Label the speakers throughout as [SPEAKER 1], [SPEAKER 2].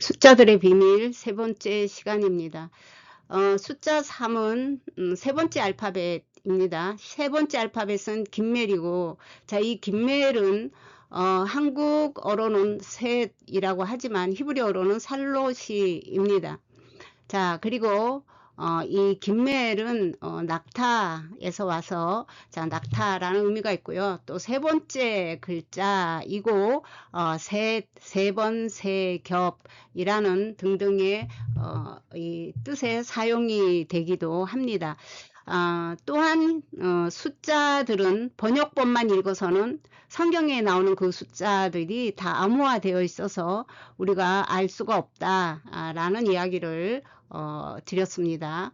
[SPEAKER 1] 숫자들의 비밀 세 번째 시간입니다. 숫자 3은 세 번째 알파벳입니다. 세 번째 알파벳은 김멜이고, 자, 이 김멜은 한국어로는 셋이라고 하지만 히브리어로는 살롯이입니다. 자, 그리고 이 김멜은 낙타에서 와서, 자, 낙타라는 의미가 있고요. 또 세 번째 글자이고 세 번, 세 겹이라는 등등의 이 뜻의 사용이 되기도 합니다. 또한 숫자들은 번역본만 읽어서는 성경에 나오는 그 숫자들이 다 암호화되어 있어서 우리가 알 수가 없다라는 이야기를 드렸습니다.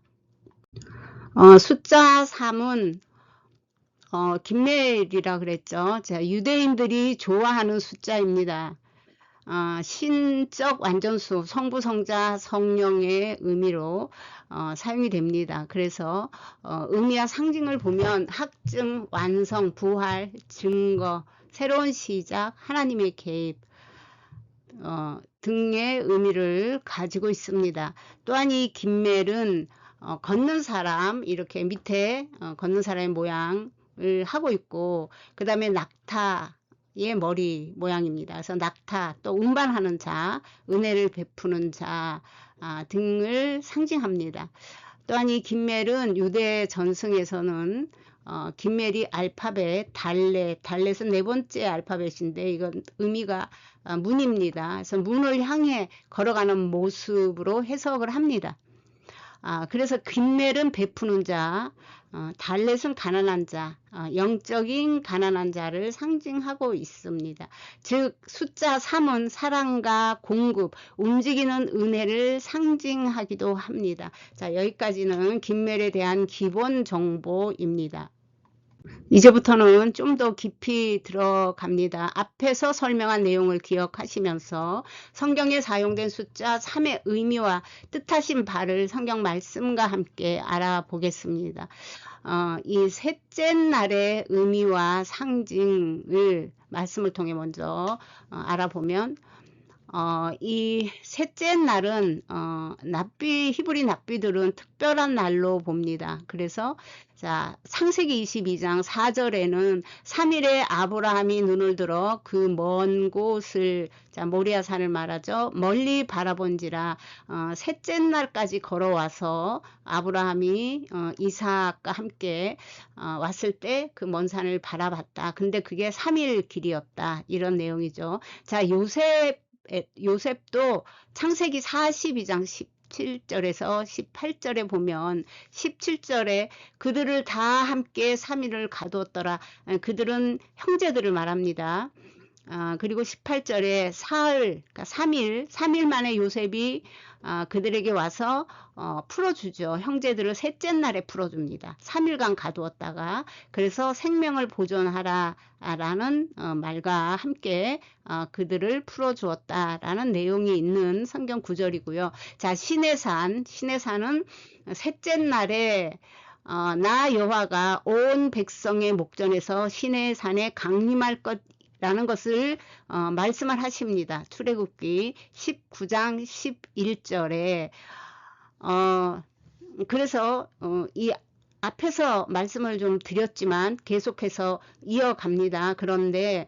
[SPEAKER 1] 숫자 3은 김멜이라 그랬죠. 자, 유대인들이 좋아하는 숫자입니다. 신적 완전수, 성부, 성자, 성령의 의미로 사용이 됩니다. 그래서 의미와 상징을 보면 확증, 완성, 부활, 증거, 새로운 시작, 하나님의 개입 등의 의미를 가지고 있습니다. 또한 이 김멜은 걷는 사람, 이렇게 밑에 걷는 사람의 모양을 하고 있고, 그 다음에 낙타의 머리 모양입니다. 그래서 낙타, 또 운반하는 자, 은혜를 베푸는 자 등을 상징합니다. 또한 이 김멜은 유대 전승에서는 김멜이 알파벳, 달렛은 네 번째 알파벳인데 이건 의미가 문입니다. 그래서 문을 향해 걸어가는 모습으로 해석을 합니다. 그래서 김멜은 베푸는 자, 달렛은 가난한 자, 영적인 가난한 자를 상징하고 있습니다. 즉 숫자 3은 사랑과 공급, 움직이는 은혜를 상징하기도 합니다. 자, 여기까지는 김멜에 대한 기본 정보입니다. 이제부터는 좀 더 깊이 들어갑니다. 앞에서 설명한 내용을 기억하시면서 성경에 사용된 숫자 3의 의미와 뜻하신 바를 성경 말씀과 함께 알아보겠습니다. 이 셋째 날의 의미와 상징을 말씀을 통해 먼저 알아보면 이 셋째 날은 히브리 납비들은 특별한 날로 봅니다. 그래서 자, 창세기 22장 4절에는 3일에 아브라함이 눈을 들어 그 먼 곳을, 자, 모리아 산을 말하죠. 멀리 바라본지라 셋째 날까지 걸어와서 아브라함이 이삭과 함께 왔을 때 그 먼 산을 바라봤다. 근데 그게 3일 길이었다. 이런 내용이죠. 자, 요셉도 창세기 42장 17절에서 18절에 보면 17절에 그들을 다 함께 3일을 가두었더라. 그들은 형제들을 말합니다. 그리고 18절에 사흘, 그러니까 3일 만에 요셉이 그들에게 와서 풀어주죠. 형제들을 셋째 날에 풀어줍니다. 3일간 가두었다가. 그래서 생명을 보존하라 라는 말과 함께 그들을 풀어주었다라는 내용이 있는 성경 구절이고요. 자, 시내산은 셋째 날에 나 여호와가 온 백성의 목전에서 시내산에 강림할 것 라는 것을 말씀을 하십니다. 출애굽기 19장 11절에 그래서 이 앞에서 말씀을 좀 드렸지만 계속해서 이어갑니다. 그런데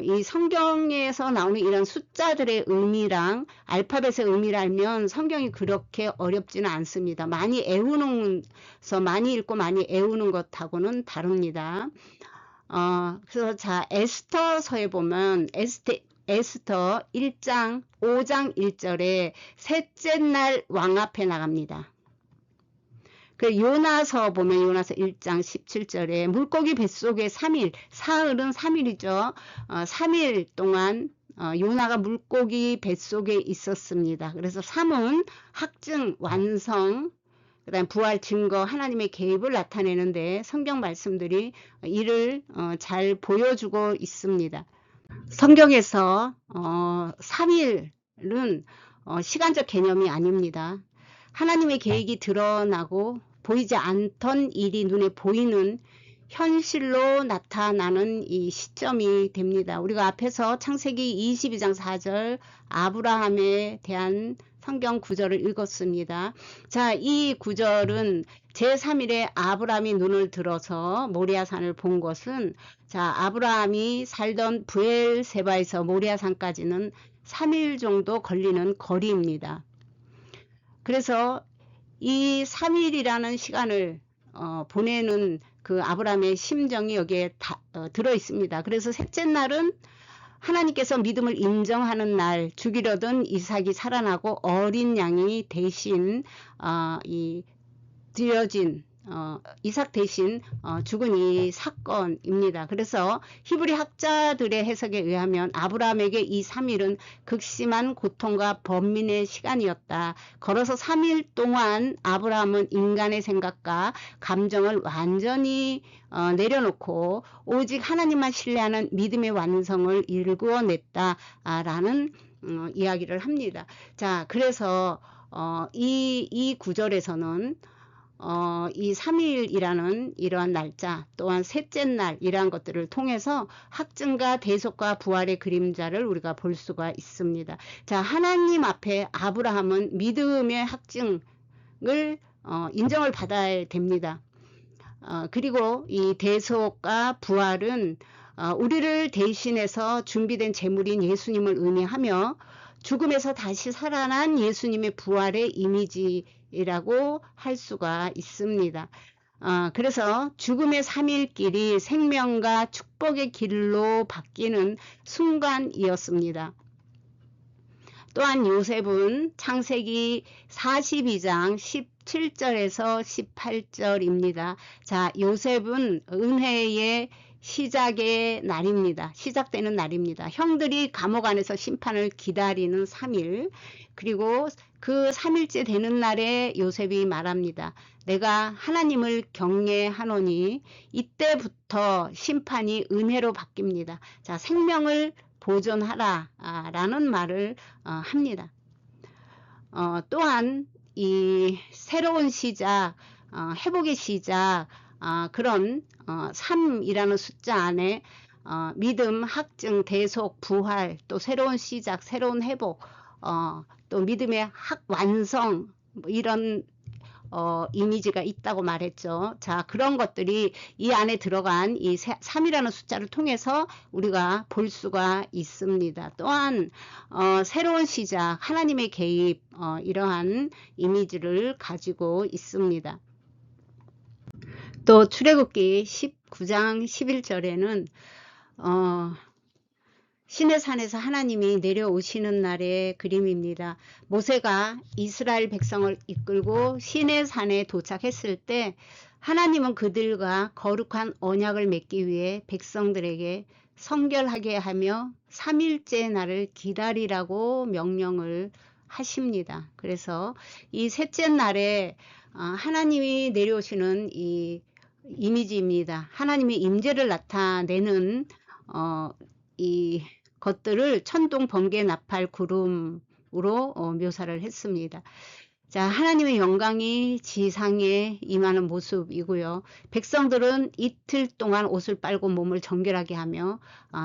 [SPEAKER 1] 이 성경에서 나오는 이런 숫자들의 의미랑 알파벳의 의미를 알면 성경이 그렇게 어렵지는 않습니다. 많이 읽고 많이 애우는 것하고는 다릅니다. 그래서 자, 에스더서에 보면 에스터 1장 5장 1절에 셋째 날 왕 앞에 나갑니다. 그 요나서 보면 요나서 1장 17절에 물고기 뱃속에 3일, 사흘은 3일이죠. 3일 동안 요나가 물고기 뱃속에 있었습니다. 그래서 3은 확증, 완성, 그 다음 부활, 증거, 하나님의 개입을 나타내는데 성경 말씀들이 이를 잘 보여주고 있습니다. 성경에서 3일은 시간적 개념이 아닙니다. 하나님의 계획이 드러나고 보이지 않던 일이 눈에 보이는 현실로 나타나는 이 시점이 됩니다. 우리가 앞에서 창세기 22장 4절 아브라함에 대한 성경 구절을 읽었습니다. 자, 이 구절은 제3일에 아브라함이 눈을 들어서 모리아산을 본 것은, 자, 아브라함이 살던 브엘세바에서 모리아산까지는 3일 정도 걸리는 거리입니다. 그래서 이 3일이라는 시간을 보내는 그 아브라함의 심정이 여기에 들어 있습니다. 그래서 셋째 날은 하나님께서 믿음을 인정하는 날, 죽이려던 이삭이 살아나고 어린 양이 대신 드려진 이삭 대신 죽은 이 사건입니다. 그래서 히브리 학자들의 해석에 의하면 아브라함에게 이 3일은 극심한 고통과 번민의 시간이었다. 걸어서 3일 동안 아브라함은 인간의 생각과 감정을 완전히 내려놓고 오직 하나님만 신뢰하는 믿음의 완성을 일구어냈다라는 이야기를 합니다. 자, 그래서 이 구절에서는 이 3일이라는 이러한 날짜 또한 셋째 날이라는 것들을 통해서 확증과 대속과 부활의 그림자를 우리가 볼 수가 있습니다. 자, 하나님 앞에 아브라함은 믿음의 확증을 인정을 받아야 됩니다. 그리고 이 대속과 부활은 우리를 대신해서 준비된 제물인 예수님을 의미하며 죽음에서 다시 살아난 예수님의 부활의 이미지라고 할 수가 있습니다. 그래서 죽음의 3일길이 생명과 축복의 길로 바뀌는 순간이었습니다. 또한 요셉은 창세기 42장 17절에서 18절입니다. 자, 요셉은 은혜의 시작의 날입니다. 시작되는 날입니다. 형들이 감옥 안에서 심판을 기다리는 3일, 그리고 그 3일째 되는 날에 요셉이 말합니다. 내가 하나님을 경외하노니 이때부터 심판이 은혜로 바뀝니다. 자, 생명을 보존하라 라는 말을 합니다. 또한 이 새로운 시작, 회복의 시작, 그런 3이라는 숫자 안에 믿음, 확증, 대속, 부활, 또 새로운 시작, 새로운 회복, 또 믿음의 완성, 이런 이미지가 있다고 말했죠. 자, 그런 것들이 이 안에 들어간 이 3이라는 숫자를 통해서 우리가 볼 수가 있습니다. 또한 새로운 시작, 하나님의 개입, 이러한 이미지를 가지고 있습니다. 또 출애굽기 19장 11절에는 시내산에서 하나님이 내려오시는 날의 그림입니다. 모세가 이스라엘 백성을 이끌고 시내산에 도착했을 때 하나님은 그들과 거룩한 언약을 맺기 위해 백성들에게 성결하게 하며 3일째 날을 기다리라고 명령을 하십니다. 그래서 이 셋째 날에 하나님이 내려오시는 이 이미지입니다. 하나님의 임재를 나타내는 이 것들을 천둥, 번개, 나팔, 구름으로 묘사를 했습니다. 자, 하나님의 영광이 지상에 임하는 모습이고요. 백성들은 이틀 동안 옷을 빨고 몸을 정결하게 하며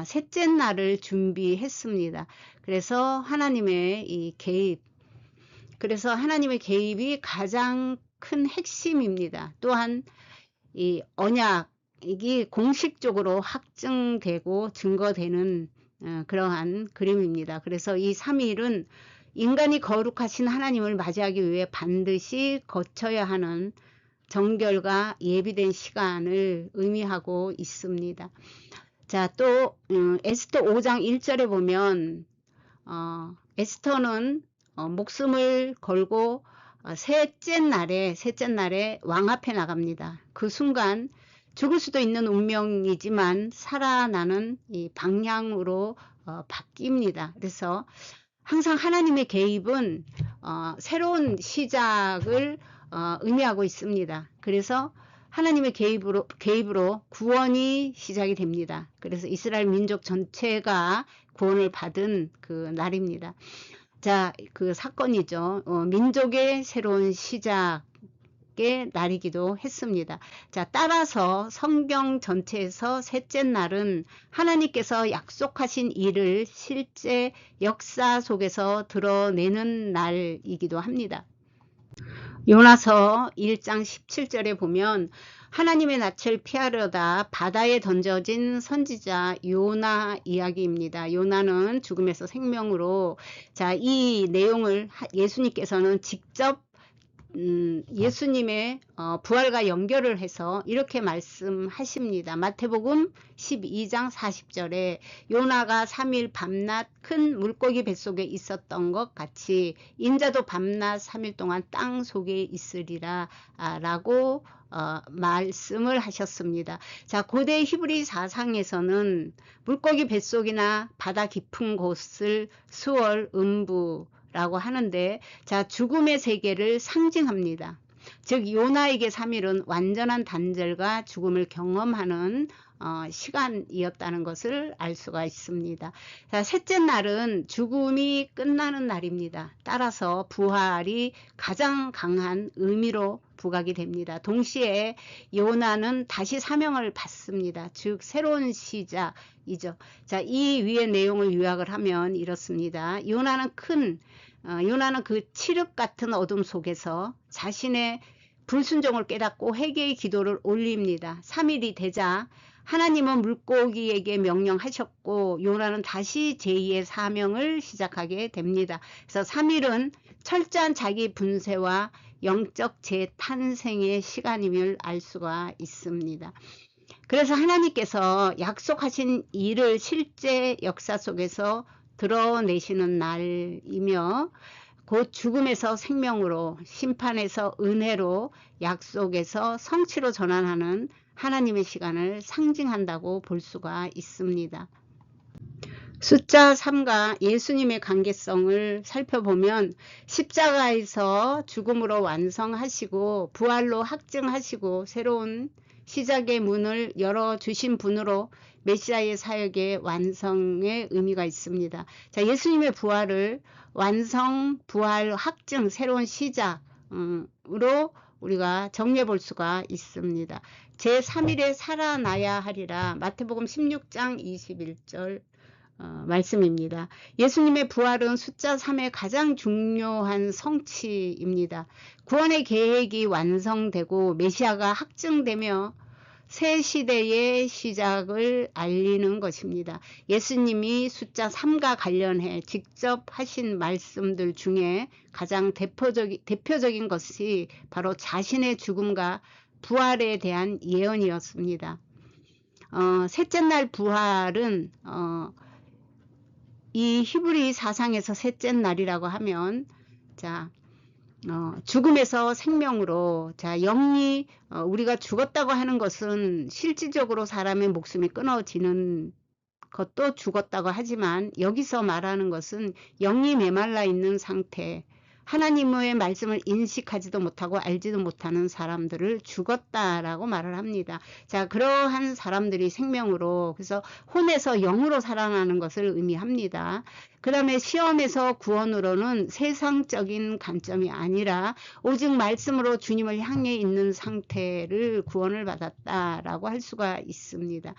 [SPEAKER 1] 셋째 날을 준비했습니다. 그래서 하나님의 이 개입, 그래서 하나님의 개입이 가장 큰 핵심입니다. 또한 이 언약이 공식적으로 확증되고 증거되는 그러한 그림입니다. 그래서 이 3일은 인간이 거룩하신 하나님을 맞이하기 위해 반드시 거쳐야 하는 정결과 예비된 시간을 의미하고 있습니다. 자, 또 에스더 5장 1절에 보면 에스더는 목숨을 걸고 셋째 날에 왕 앞에 나갑니다. 그 순간 죽을 수도 있는 운명이지만 살아나는 이 방향으로 바뀝니다. 그래서 항상 하나님의 개입은 새로운 시작을 의미하고 있습니다. 그래서 하나님의 개입으로 구원이 시작이 됩니다. 그래서 이스라엘 민족 전체가 구원을 받은 그 날입니다. 자, 그 사건이죠. 민족의 새로운 시작, 번째 날이기도 했습니다. 자, 따라서 성경 전체에서 셋째 날은 하나님께서 약속하신 일을 실제 역사 속에서 드러내는 날이기도 합니다. 요나서 1장 17절에 보면 하나님의 낯을 피하려다 바다에 던져진 선지자 요나 이야기입니다. 요나는 죽음에서 생명으로, 자, 이 내용을 예수님께서는 직접 예수님의 부활과 연결을 해서 이렇게 말씀하십니다. 마태복음 12장 40절에 요나가 3일 밤낮 큰 물고기 뱃속에 있었던 것 같이 인자도 밤낮 3일 동안 땅 속에 있으리라 라고 말씀을 하셨습니다. 자, 고대 히브리 사상에서는 물고기 뱃속이나 바다 깊은 곳을 수월, 음부 라고 하는데, 자, 죽음의 세계를 상징합니다. 즉 요나에게 3일은 완전한 단절과 죽음을 경험하는 시간이었다는 것을 알 수가 있습니다. 자, 셋째 날은 죽음이 끝나는 날입니다. 따라서 부활이 가장 강한 의미로 부각이 됩니다. 동시에 요나는 다시 사명을 받습니다. 즉 새로운 시작이죠. 자, 이 위의 내용을 요약을 하면 이렇습니다. 요나는 그 칠흑 같은 어둠 속에서 자신의 불순종을 깨닫고 회개의 기도를 올립니다. 3일이 되자 하나님은 물고기에게 명령하셨고 요나는 다시 제2의 사명을 시작하게 됩니다. 그래서 3일은 철저한 자기 분쇄와 영적 재탄생의 시간임을 알 수가 있습니다. 그래서 하나님께서 약속하신 일을 실제 역사 속에서 드러내시는 날이며 곧 죽음에서 생명으로, 심판에서 은혜로, 약속에서 성취로 전환하는 하나님의 시간을 상징한다고 볼 수가 있습니다. 숫자 3과 예수님의 관계성을 살펴보면 십자가에서 죽음으로 완성하시고 부활로 확증하시고 새로운 시작의 문을 열어주신 분으로 메시아의 사역의 완성의 의미가 있습니다. 자, 예수님의 부활을 완성, 부활, 확증, 새로운 시작으로 우리가 정리해 볼 수가 있습니다. 제3일에 살아나야 하리라 마태복음 16장 21절 말씀입니다. 예수님의 부활은 숫자 3의 가장 중요한 성취입니다. 구원의 계획이 완성되고 메시아가 확증되며 새 시대의 시작을 알리는 것입니다. 예수님이 숫자 3과 관련해 직접 하신 말씀들 중에 가장 대표적인 것이 바로 자신의 죽음과 부활에 대한 예언이었습니다. 셋째 날 부활은 이 히브리 사상에서 셋째 날이라고 하면, 자, 죽음에서 생명으로, 자, 영이 우리가 죽었다고 하는 것은 실질적으로 사람의 목숨이 끊어지는 것도 죽었다고 하지만 여기서 말하는 것은 영이 메말라 있는 상태, 하나님의 말씀을 인식하지도 못하고 알지도 못하는 사람들을 죽었다라고 말을 합니다. 자, 그러한 사람들이 생명으로, 그래서 혼에서 영으로 살아나는 것을 의미합니다. 그 다음에 시험에서 구원으로는 세상적인 관점이 아니라 오직 말씀으로 주님을 향해 있는 상태를 구원을 받았다라고 할 수가 있습니다.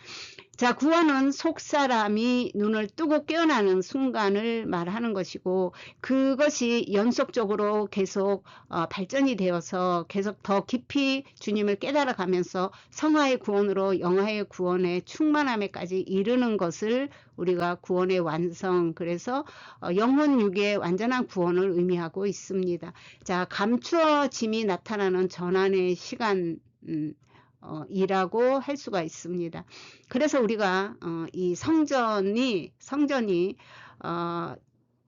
[SPEAKER 1] 자, 구원은 속사람이 눈을 뜨고 깨어나는 순간을 말하는 것이고 그것이 연속적으로 계속 발전이 되어서 계속 더 깊이 주님을 깨달아 가면서 성화의 구원으로 영화의 구원의 충만함에까지 이르는 것을 우리가 구원의 완성, 그래서 영혼 육의 완전한 구원을 의미하고 있습니다. 자, 감추어짐이 나타나는 전환의 시간 이라고 할 수가 있습니다. 그래서 우리가 이 성전이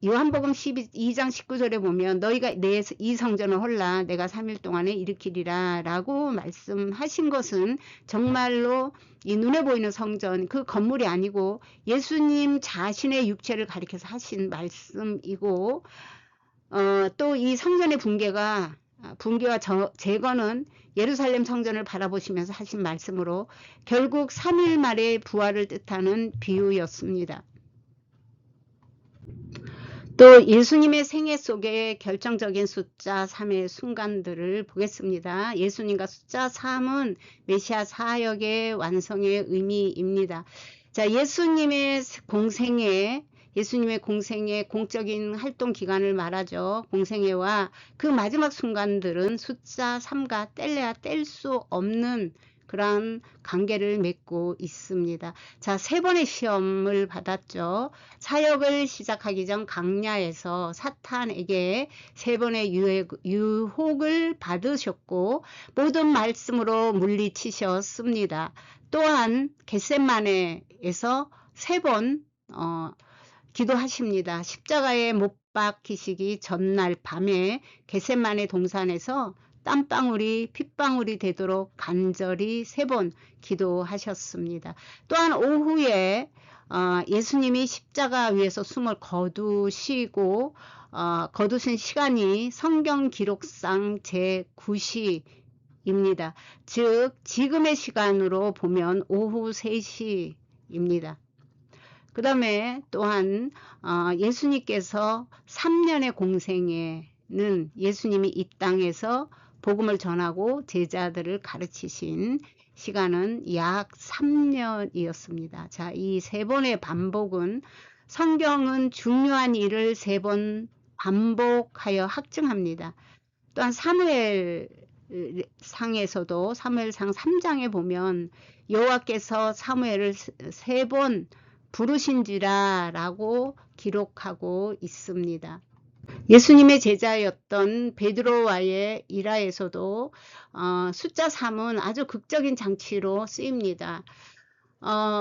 [SPEAKER 1] 요한복음 12장 19절에 보면 너희가 이 성전을 헐라 내가 3일 동안에 일으키리라 라고 말씀하신 것은 정말로 이 눈에 보이는 성전, 그 건물이 아니고 예수님 자신의 육체를 가리켜서 하신 말씀이고, 또 이 성전의 붕괴와 재건은 예루살렘 성전을 바라보시면서 하신 말씀으로 결국 3일 말의 부활을 뜻하는 비유였습니다. 또 예수님의 생애 속에 결정적인 숫자 3의 순간들을 보겠습니다. 예수님과 숫자 3은 메시아 사역의 완성의 의미입니다. 자, 예수님의 공생의 공적인 활동 기간을 말하죠. 공생애와 그 마지막 순간들은 숫자 3과 뗄래야 뗄 수 없는 그러한 관계를 맺고 있습니다. 자, 3번의 시험을 받았죠. 사역을 시작하기 전 광야에서 사탄에게 3번의 유혹을 받으셨고 모든 말씀으로 물리치셨습니다. 또한 겟세마네에서 3번 기도하십니다. 십자가에 못 박히시기 전날 밤에 겟세마네 동산에서 땀방울이 핏방울이 되도록 간절히 3번 기도하셨습니다. 또한 오후에 예수님이 십자가 위에서 숨을 거두시고 거두신 시간이 성경 기록상 제9시입니다. 즉 지금의 시간으로 보면 오후 3시입니다. 그 다음에 또한 예수님께서 3년의 공생애는 예수님이 이 땅에서 복음을 전하고 제자들을 가르치신 시간은 약 3년이었습니다. 자, 이 3번의 반복은 성경은 중요한 일을 3번 반복하여 확증합니다. 또한 사무엘상에서도 사무엘상 3장에 보면 여호와께서 사무엘을 3번 부르신지라 라고 기록하고 있습니다. 예수님의 제자였던 베드로와의 일화에서도 숫자 3은 아주 극적인 장치로 쓰입니다.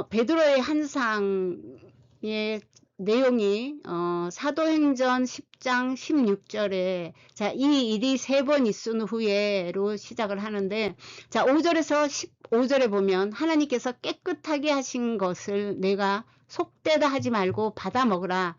[SPEAKER 1] 베드로의 한상의 내용이 사도행전 10장 16절에 자, 이 일이 3번 있은 후에로 시작을 하는데 자, 5절에서 15절에 보면 하나님께서 깨끗하게 하신 것을 내가 속되다 하지 말고 받아 먹으라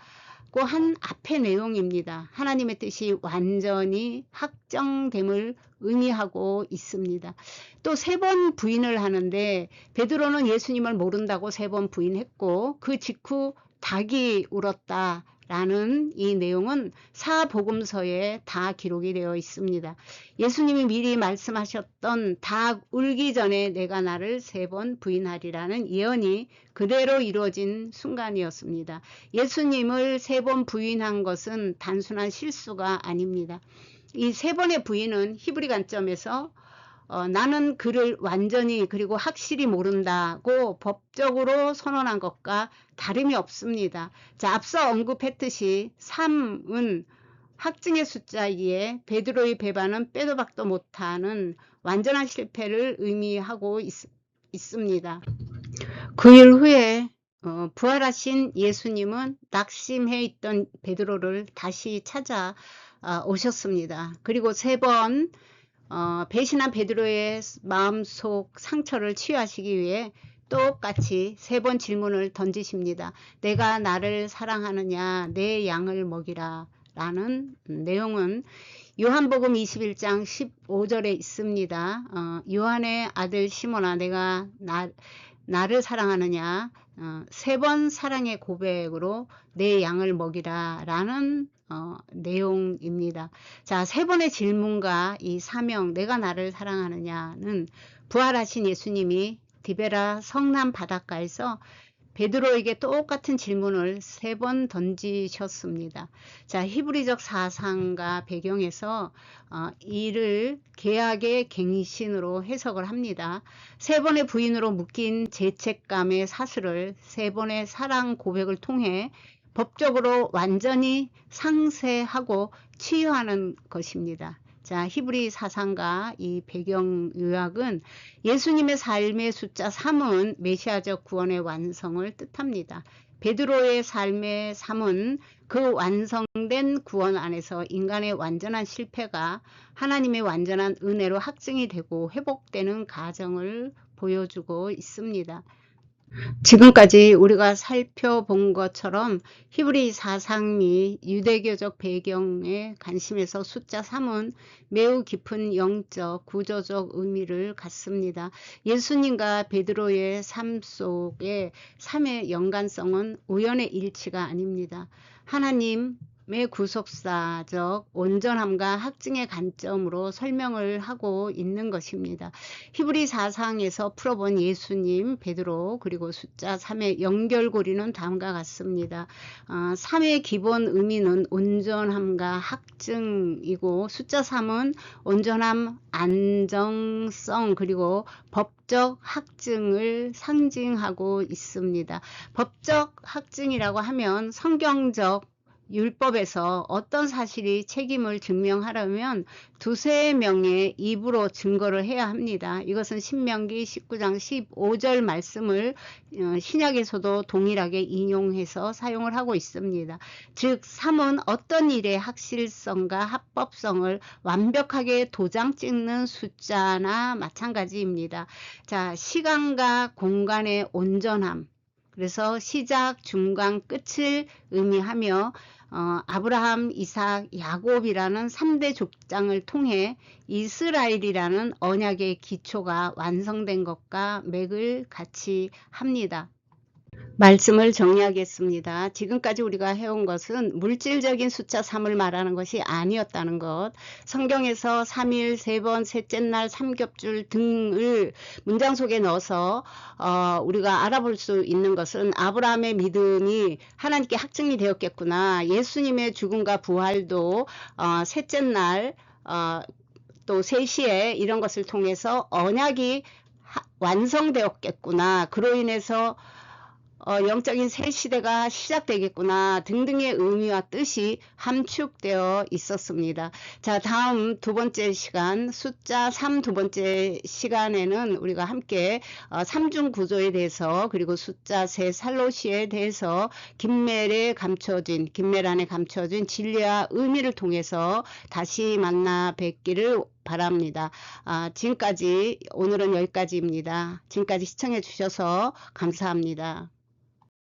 [SPEAKER 1] 고 한 앞의 내용입니다. 하나님의 뜻이 완전히 확정됨을 의미하고 있습니다. 또 3번 부인을 하는데 베드로는 예수님을 모른다고 3번 부인했고 그 직후 닭이 울었다 라는 이 내용은 사복음서에 다 기록이 되어 있습니다. 예수님이 미리 말씀하셨던 닭 울기 전에 내가 나를 3번 부인하리라는 예언이 그대로 이루어진 순간이었습니다. 예수님을 3번 부인한 것은 단순한 실수가 아닙니다. 이 3번의 부인은 히브리 관점에서 나는 그를 완전히 그리고 확실히 모른다고 법적으로 선언한 것과 다름이 없습니다. 자, 앞서 언급했듯이 3은 확증의 숫자이기에 베드로의 배반은 빼도 박도 못하는 완전한 실패를 의미하고 있습니다. 9일 후에 부활하신 예수님은 낙심해 있던 베드로를 다시 찾아 오셨습니다. 그리고 3번 배신한 베드로의 마음속 상처를 치유하시기 위해 똑같이 3번 질문을 던지십니다. 내가 나를 사랑하느냐 내 양을 먹이라 라는 내용은 요한복음 21장 15절에 있습니다. 요한의 아들 시몬아 내가 나를 사랑하느냐 3번 사랑의 고백으로 내 양을 먹이라 라는 내용입니다. 자, 3번의 질문과 이 사명 내가 나를 사랑하느냐는 부활하신 예수님이 디베라 성남 바닷가에서 베드로에게 똑같은 질문을 3번 던지셨습니다. 자, 히브리적 사상과 배경에서 이를 개악의 갱신으로 해석을 합니다. 3번의 부인으로 묶인 죄책감의 사슬을 3번의 사랑 고백을 통해 법적으로 완전히 상쇄하고 치유하는 것입니다. 자, 히브리 사상과 이 배경 요약은 예수님의 삶의 숫자 3은 메시아적 구원의 완성을 뜻합니다. 베드로의 삶의 3은 그 완성된 구원 안에서 인간의 완전한 실패가 하나님의 완전한 은혜로 확증이 되고 회복되는 과정을 보여주고 있습니다. 지금까지 우리가 살펴본 것처럼 히브리 사상 및 유대교적 배경에 관심에서 숫자 3은 매우 깊은 영적, 구조적 의미를 갖습니다. 예수님과 베드로의 삶 속의 3의 연관성은 우연의 일치가 아닙니다. 하나님 의 구속사적 온전함과 확증의 관점으로 설명을 하고 있는 것입니다. 히브리 4상에서 풀어본 예수님, 베드로, 그리고 숫자 3의 연결고리는 다음과 같습니다. 3의 기본 의미는 온전함과 확증이고, 숫자 3은 온전함, 안정성, 그리고 법적 확증을 상징하고 있습니다. 법적 확증이라고 하면 성경적 율법에서 어떤 사실이 책임을 증명하려면 두세 명의 입으로 증거를 해야 합니다. 이것은 신명기 19장 15절 말씀을 신약에서도 동일하게 인용해서 사용을 하고 있습니다. 즉 3은 어떤 일의 확실성과 합법성을 완벽하게 도장 찍는 숫자나 마찬가지입니다. 자, 시간과 공간의 온전함, 그래서 시작, 중간, 끝을 의미하며 아브라함, 이삭, 야곱이라는 3대 족장을 통해 이스라엘이라는 언약의 기초가 완성된 것과 맥을 같이 합니다. 말씀을 정리하겠습니다. 지금까지 우리가 해온 것은 물질적인 숫자 3을 말하는 것이 아니었다는 것, 성경에서 3일, 3번, 셋째 날, 삼겹줄 등을 문장 속에 넣어서 우리가 알아볼 수 있는 것은 아브라함의 믿음이 하나님께 확증이 되었겠구나. 예수님의 죽음과 부활도 셋째 날 또 3시에 이런 것을 통해서 언약이 완성되었겠구나. 그로 인해서 영적인 새 시대가 시작되겠구나 등등의 의미와 뜻이 함축되어 있었습니다. 자, 다음 두 번째 시간, 숫자 3 두 번째 시간에는 우리가 함께 삼중 구조에 대해서, 그리고 숫자 3 살로시에 대해서 김멜 안에 감춰진 진리와 의미를 통해서 다시 만나 뵙기를 바랍니다. 지금까지, 오늘은 여기까지입니다. 지금까지 시청해 주셔서 감사합니다.